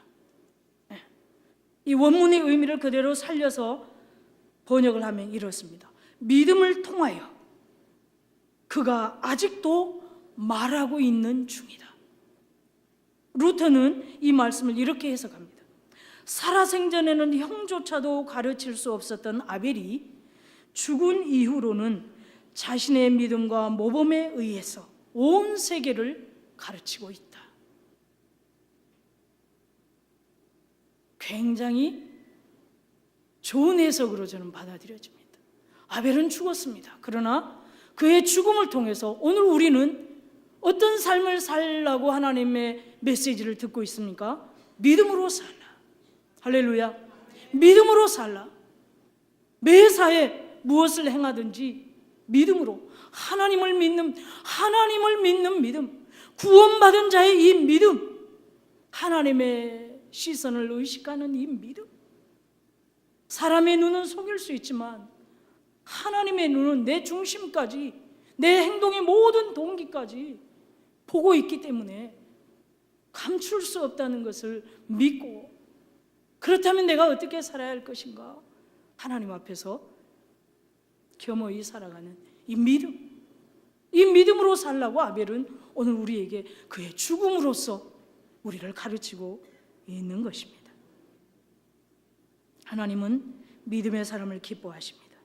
이 원문의 의미를 그대로 살려서 번역을 하면 이렇습니다. 믿음을 통하여 그가 아직도 말하고 있는 중이다. 루터는 이 말씀을 이렇게 해석합니다. 살아생전에는 형조차도 가르칠 수 없었던 아벨이 죽은 이후로는 자신의 믿음과 모범에 의해서 온 세계를 가르치고 있다. 굉장히 좋은 해석으로 저는 받아들여집니다. 아벨은 죽었습니다. 그러나 그의 죽음을 통해서 오늘 우리는 어떤 삶을 살라고 하나님의 메시지를 듣고 있습니까? 믿음으로 살라. 할렐루야. 믿음으로 살라. 매사에 무엇을 행하든지 믿음으로, 하나님을 믿는 믿음, 구원받은 자의 이 믿음, 하나님의 시선을 의식하는 이 믿음. 사람의 눈은 속일 수 있지만 하나님의 눈은 내 중심까지, 내 행동의 모든 동기까지 보고 있기 때문에 감출 수 없다는 것을 믿고, 그렇다면 내가 어떻게 살아야 할 것인가? 하나님 앞에서 겸허히 살아가는 이 믿음, 이 믿음으로 살라고 아벨은 오늘 우리에게 그의 죽음으로써 우리를 가르치고 있는 것입니다. 하나님은 믿음의 사람을 기뻐하십니다.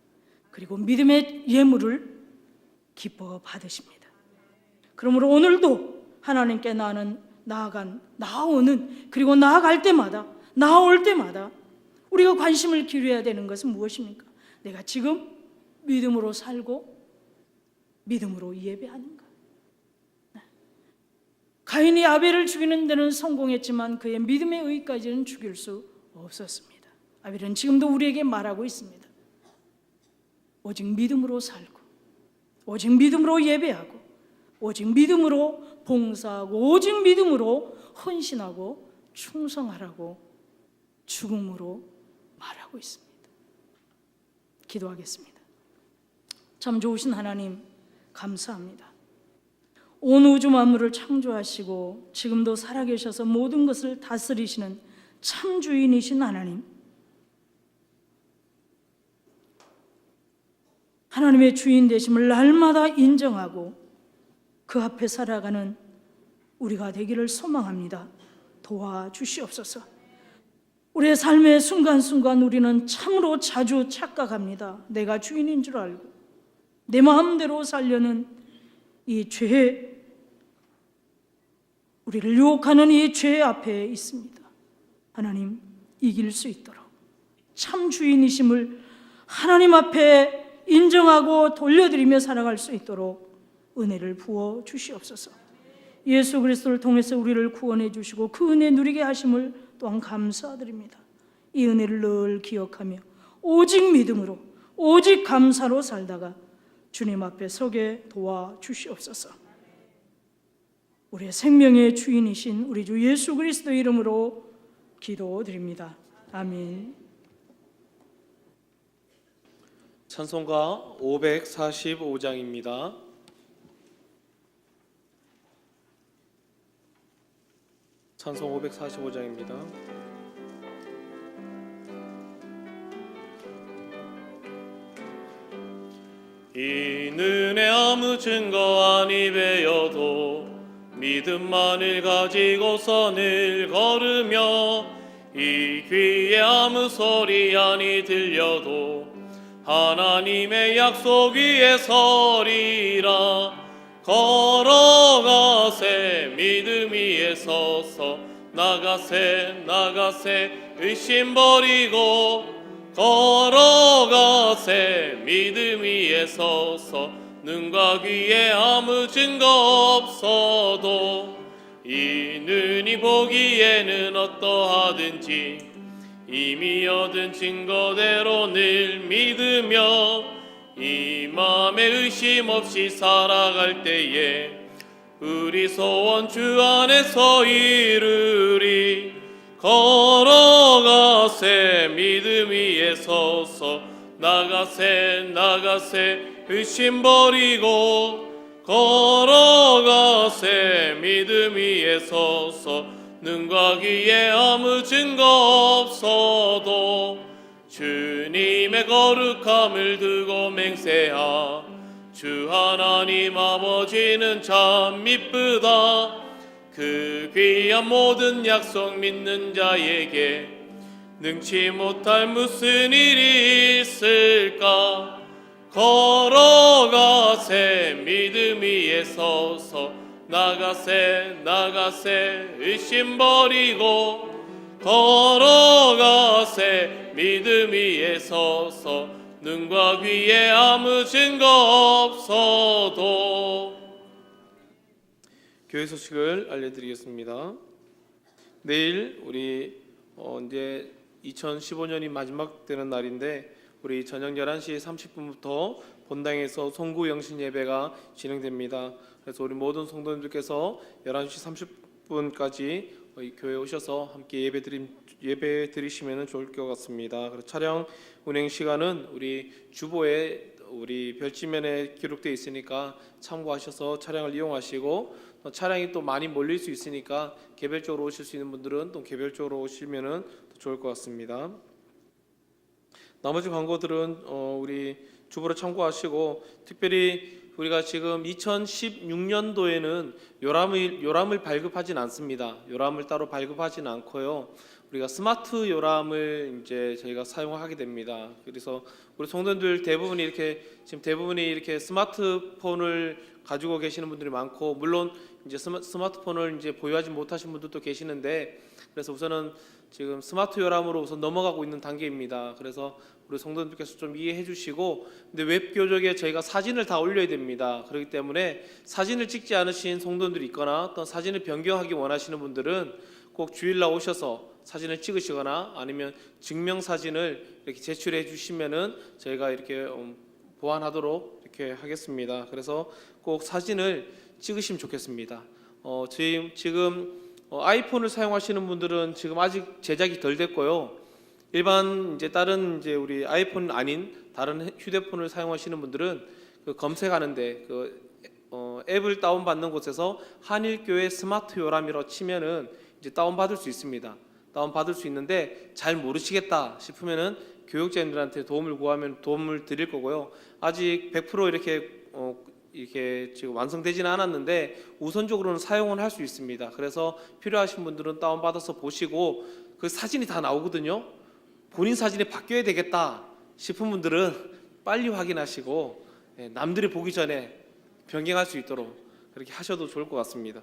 그리고 믿음의 예물을 기뻐 받으십니다. 그러므로 오늘도 하나님께 나아오는 그리고 나아갈 때마다, 나아올 때마다 우리가 관심을 기울여야 되는 것은 무엇입니까? 내가 지금 믿음으로 살고 믿음으로 예배하는가? 가인이 아벨을 죽이는 데는 성공했지만 그의 믿음의 의까지는 죽일 수 없었습니다. 아벨은 지금도 우리에게 말하고 있습니다. 오직 믿음으로 살고, 오직 믿음으로 예배하고, 오직 믿음으로 봉사하고, 오직 믿음으로 헌신하고 충성하라고 죽음으로 말하고 있습니다. 기도하겠습니다. 참 좋으신 하나님, 감사합니다. 온 우주 만물을 창조하시고 지금도 살아계셔서 모든 것을 다스리시는 참 주인이신 하나님, 하나님의 주인 되심을 날마다 인정하고 그 앞에 살아가는 우리가 되기를 소망합니다. 도와주시옵소서. 우리의 삶의 순간순간 우리는 참으로 자주 착각합니다. 내가 주인인 줄 알고 내 마음대로 살려는 이 죄, 우리를 유혹하는 이 죄 앞에 있습니다. 하나님, 이길 수 있도록 참 주인이심을 하나님 앞에 인정하고 돌려드리며 살아갈 수 있도록 은혜를 부어 주시옵소서. 예수 그리스도를 통해서 우리를 구원해 주시고 그 은혜 누리게 하심을 또한 감사드립니다. 이 은혜를 늘 기억하며 오직 믿음으로, 오직 감사로 살다가 주님 앞에 서게 도와주시옵소서. 우리의 생명의 주인이신 우리 주 예수 그리스도 이름으로 기도드립니다. 아멘. 찬송가 545장입니다. 찬송 545장입니다. 이는 아무 증거 아니 배여도 믿음만을 가지고서 늘 걸으며 이 귀에 아무 소리 아니 들려도 하나님의 약속 위에 서리라. 걸어가세 믿음 위에 서서 나가세 나가세 의심 버리고 걸어가세 믿음 위에 서서 눈과 귀에 아무 증거 없어도 이 눈이 보기에는 어떠하든지 이미 얻은 증거대로 늘 믿으며 이 마음에 의심 없이 살아갈 때에 우리 소원 주 안에서 이루리. 걸어가세 믿음 위에 서서 나가세 나가세 의심 버리고 걸어가세 믿음 위에 서서 눈과 귀에 아무 증거 없어도 주님의 거룩함을 두고 맹세하. 주 하나님 아버지는 참 미쁘다. 그 귀한 모든 약속 믿는 자에게 능치 못할 무슨 일이 있을까. 걸어가세 믿음 위에 서서 나가세 나가세 의심 버리고 걸어가세 믿음 위에 서서 눈과 귀에 아무 증거 없어도. 교회 소식을 알려드리겠습니다. 내일 우리 이제 2015년이 마지막 되는 날인데 우리 저녁 11시 30분부터 본당에서 송구 영신 예배가 진행됩니다. 그래서 우리 모든 성도님들께서 11시 30분까지 교회에 오셔서 함께 예배 드리시면 좋을 것 같습니다. 그리고 차량 운행 시간은 우리 주보에 우리 별지면에 기록되어 있으니까 참고하셔서 차량을 이용하시고, 차량이 또 많이 몰릴 수 있으니까 개별적으로 오실 수 있는 분들은 또 개별적으로 오시면은 더 좋을 것 같습니다. 나머지 광고들은 우리 주보를 참고하시고, 특별히 우리가 지금 2016년도에는 요람을 발급하진 않습니다. 요람을 따로 발급하진 않고요. 우리가 스마트 요람을 이제 저희가 사용하게 됩니다. 그래서 우리 성도님들 대부분이 이렇게 스마트폰을 가지고 계시는 분들이 많고, 물론 이제 스마트폰을 이제 보유하지 못하신 분들도 계시는데, 그래서 우선은 지금 스마트 요람으로 우선 넘어가고 있는 단계입니다. 그래서 우리 성도님들께서 좀 이해해 주시고, 근데 웹 교적에 저희가 사진을 다 올려야 됩니다. 그렇기 때문에 사진을 찍지 않으신 성도님들이 있거나 또 사진을 변경하기 원하시는 분들은 꼭 주일날 오셔서 사진을 찍으시거나 아니면 증명 사진을 이렇게 제출해 주시면은 저희가 이렇게 보완하도록 이렇게 하겠습니다. 그래서 꼭 사진을 찍으시면 좋겠습니다. 지금 아이폰을 사용하시는 분들은 지금 아직 제작이 덜 됐고요. 일반 이제 다른 이제 우리 아이폰 아닌 다른 휴대폰을 사용하시는 분들은 그 검색하는데 앱을 다운 받는 곳에서 한일교회 스마트 요람이라고 치면은 이제 다운 받을 수 있습니다. 다운 받을 수 있는데 잘 모르시겠다 싶으면은 교육자님들한테 도움을 구하면 도움을 드릴 거고요. 아직 100% 이렇게 지금 완성되지는 않았는데 우선적으로는 사용은 할 수 있습니다. 그래서 필요하신 분들은 다운 받아서 보시고 그 사진이 다 나오거든요. 본인 사진이 바뀌어야 되겠다 싶은 분들은 빨리 확인하시고 남들이 보기 전에 변경할 수 있도록 그렇게 하셔도 좋을 것 같습니다.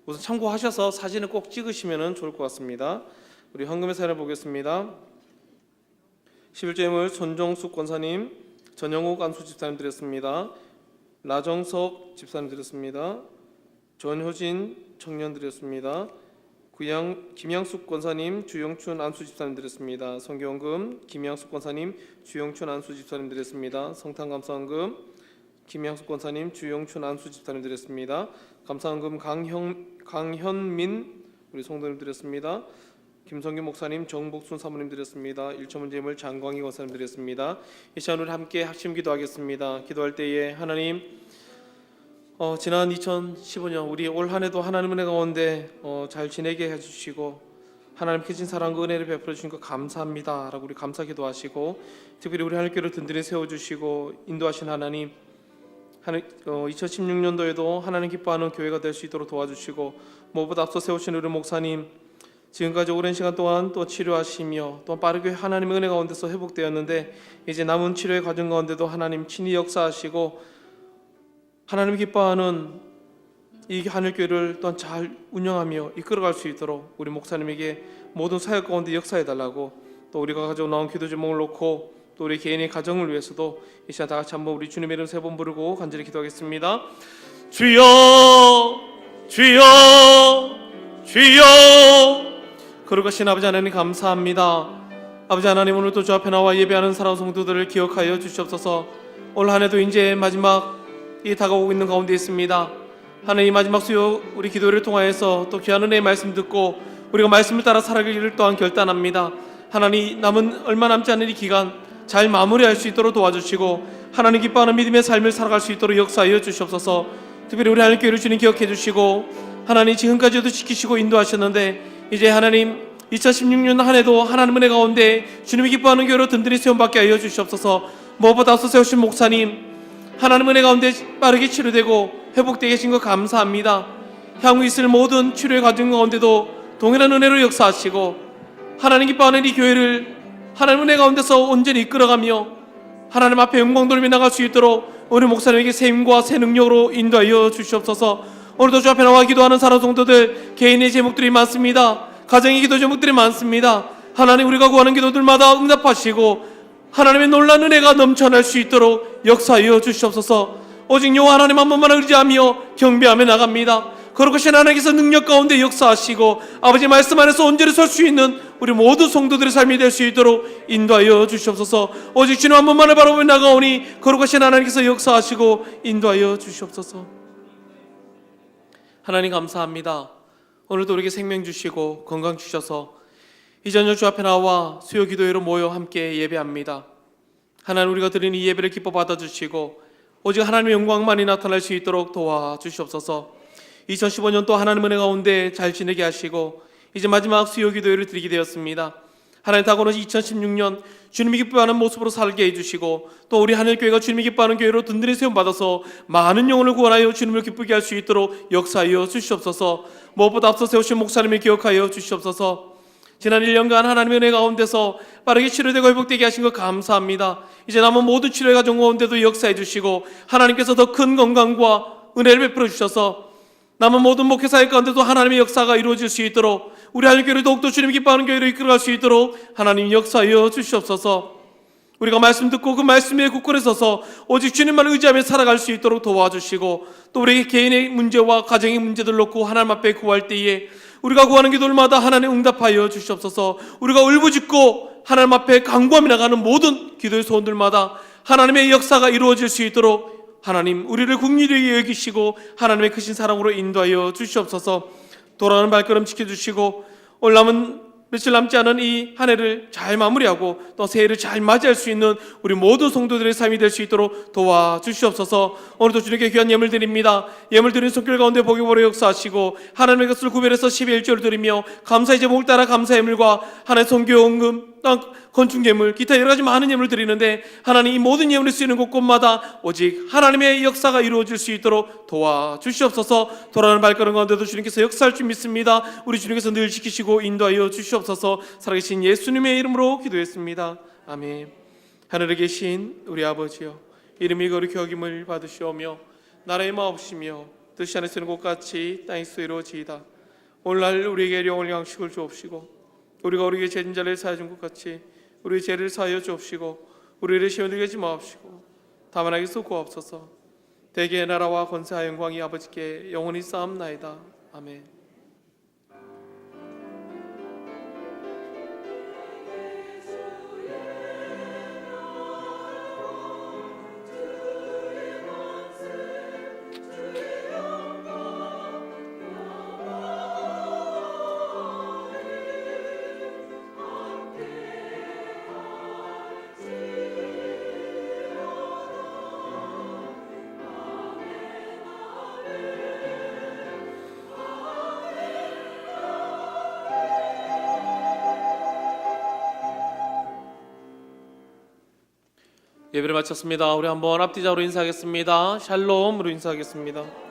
우선 참고하셔서 사진을 꼭 찍으시면 좋을 것 같습니다. 우리 헌금의 사연을 보겠습니다. 11제물 손정숙 권사님, 전영욱 안수 집사님 드렸습니다. 나정석 집사님 드렸습니다. 전효진 청년 드렸습니다. 김양숙 권사님, 주영춘 안수 집사님 드렸습니다. 성경금 김양숙 권사님, 주영춘 안수 집사님 드렸습니다. 성탄감사헌금 김양숙 권사님, 주영춘 안수 집사님 드렸습니다. 감사헌금 강현민 우리 성도님 드렸습니다. 김성규 목사님, 정복순 사모님 드렸습니다. 일처문제물 장광희 권사님 드렸습니다. 이 시간 우리 함께 합심 기도하겠습니다. 기도할 때에 하나님, 지난 2015년 우리 올 한해도 하나님 은혜 가운데 잘 지내게 해주시고 하나님 크신 사랑과 은혜를 베풀어 주신 것 감사합니다 라고 우리 감사 기도하시고, 특별히 우리 하늘교회를 든든히 세워주시고 인도하신 하나님, 2016년도에도 하나님 기뻐하는 교회가 될 수 있도록 도와주시고, 무엇보다 앞서 세우신 우리 목사님, 지금까지 오랜 시간 동안 또 치료하시며 또 빠르게 하나님의 은혜 가운데서 회복되었는데, 이제 남은 치료의 과정 가운데도 하나님 친히 역사하시고 하나님 기뻐하는 이 하늘교회를 또 잘 운영하며 이끌어갈 수 있도록 우리 목사님에게 모든 사역 가운데 역사해달라고, 또 우리가 가져온 나온 기도 제목을 놓고 또 우리 개인의 가정을 위해서도 이 시간 다 같이 한번 우리 주님의 이름 세 번 부르고 간절히 기도하겠습니다. 주여 주여 주여. 거룩하신 아버지 하나님 감사합니다. 아버지 하나님, 오늘도 주 앞에 나와 예배하는 사랑하는 성도들을 기억하여 주시옵소서. 올 한 해도 이제 마지막이 다가오고 있는 가운데 있습니다. 하나님, 마지막 수요 우리 기도를 통하여서 또 귀한 은혜의 말씀 듣고 우리가 말씀을 따라 살아가기를 또한 결단합니다. 하나님, 얼마 남지 않은 이 기간 잘 마무리할 수 있도록 도와주시고 하나님 기뻐하는 믿음의 삶을 살아갈 수 있도록 역사하여 주시옵소서. 특별히 우리 하나님교회를 주님 기억해 주시고 하나님 지금까지도 지키시고 인도하셨는데, 이제 하나님 2016년 한 해도 하나님 은혜 가운데 주님이 기뻐하는 교회로 든든히 세움받게 하여 주시옵소서. 무엇보다 앞서 세우신 목사님, 하나님 은혜 가운데 빠르게 치료되고 회복되게 하신 것 감사합니다. 향후 있을 모든 치료의 과정 가운데도 동일한 은혜로 역사하시고 하나님 기뻐하는 이 교회를 하나님 은혜 가운데서 온전히 이끌어가며 하나님 앞에 영광 돌며 나갈 수 있도록 우리 목사님에게 새 힘과 새 능력으로 인도하여 주시옵소서. 오늘도 주 앞에 나와 기도하는 사랑 성도들 개인의 제목들이 많습니다. 가정의 기도 제목들이 많습니다. 하나님, 우리가 구하는 기도들마다 응답하시고 하나님의 놀라운 은혜가 넘쳐날 수 있도록 역사하여 주시옵소서. 오직 여호와 하나님 한 분만 의지하며 경배하며 나갑니다. 거룩하신 하나님께서 능력 가운데 역사하시고 아버지 말씀 안에서 온전히 설 수 있는 우리 모든 성도들의 삶이 될 수 있도록 인도하여 주시옵소서. 오직 주님 한 분만을 바라보며 나가오니 거룩하신 하나님께서 역사하시고 인도하여 주시옵소서. 하나님 감사합니다. 오늘도 우리에게 생명 주시고 건강 주셔서 이 저녁 주 앞에 나와 수요 기도회로 모여 함께 예배합니다. 하나님, 우리가 드리는 이 예배를 기뻐 받아주시고 오직 하나님의 영광만이 나타날 수 있도록 도와주시옵소서. 2015년 또 하나님 은혜 가운데 잘 지내게 하시고 이제 마지막 수요 기도회를 드리게 되었습니다. 하나님, 다가오는 2016년 주님이 기뻐하는 모습으로 살게 해주시고 또 우리 하늘교회가 주님이 기뻐하는 교회로 든든히 세움받아서 많은 영혼을 구원하여 주님을 기쁘게 할 수 있도록 역사하여 주시옵소서. 무엇보다 앞서 세우신 목사님을 기억하여 주시옵소서. 지난 1년간 하나님의 은혜 가운데서 빠르게 치료되고 회복되게 하신 것 감사합니다. 이제 남은 모든 치료의 과정 가운데도 역사해 주시고 하나님께서 더 큰 건강과 은혜를 베풀어 주셔서 남은 모든 목회사역 가운데도 하나님의 역사가 이루어질 수 있도록 우리 하늘교회를 더욱더 주님 기뻐하는 교회로 이끌어갈 수 있도록 하나님 역사하여 주시옵소서. 우리가 말씀 듣고 그 말씀에 굳건해 서서 오직 주님만 의지하며 살아갈 수 있도록 도와주시고 또 우리 개인의 문제와 가정의 문제들 놓고 하나님 앞에 구할 때에 우리가 구하는 기도들마다 하나님 응답하여 주시옵소서. 우리가 울부짖고 하나님 앞에 간구하며 나가는 모든 기도의 소원들마다 하나님의 역사가 이루어질 수 있도록 하나님 우리를 긍휼히 여기시고 하나님의 크신 사랑으로 인도하여 주시옵소서. 돌아오는 발걸음 지켜주시고 올 남은 며칠 남지 않은 이 한 해를 잘 마무리하고 또 새해를 잘 맞이할 수 있는 우리 모든 성도들의 삶이 될 수 있도록 도와주시옵소서. 오늘도 주님께 귀한 예물 드립니다. 예물 드리는 손길 가운데 복이 보려 역사하시고 하나님의 것을 구별해서 12의 1조를 드리며 감사의 제목을 따라 감사의 예물과 하나의 선교 헌금 건축 예물 기타 여러 가지 많은 예물을 드리는데 하나님 이 모든 예물이 쓰이는 곳곳마다 오직 하나님의 역사가 이루어질 수 있도록 도와주시옵소서. 돌아오는 발걸음 가운데도 주님께서 역사할 줄 믿습니다. 우리 주님께서 늘 지키시고 인도하여 주시옵소서. 살아계신 예수님의 이름으로 기도했습니다. 아멘. 하늘에 계신 우리 아버지여, 이름이 거룩히 여김을 받으시오며 나라의 마옵시며 뜻이 하늘에 쓰는 곳같이 땅에서 이루어지이다. 오늘날 우리에게 영원한 양식을 주옵시고 우리가 우리에게 죄진 자를 사하여 준 것 같이 우리의 죄를 사하여 주옵시고 우리를 시험에 들게 하지 마옵시고 다만 악에서 구하옵소서. 대개의 나라와 권세와 영광이 아버지께 영원히 쌓옵나이다. 아멘. 예배를 마쳤습니다. 우리 한번 앞뒤자로 인사하겠습니다. 샬롬으로 인사하겠습니다.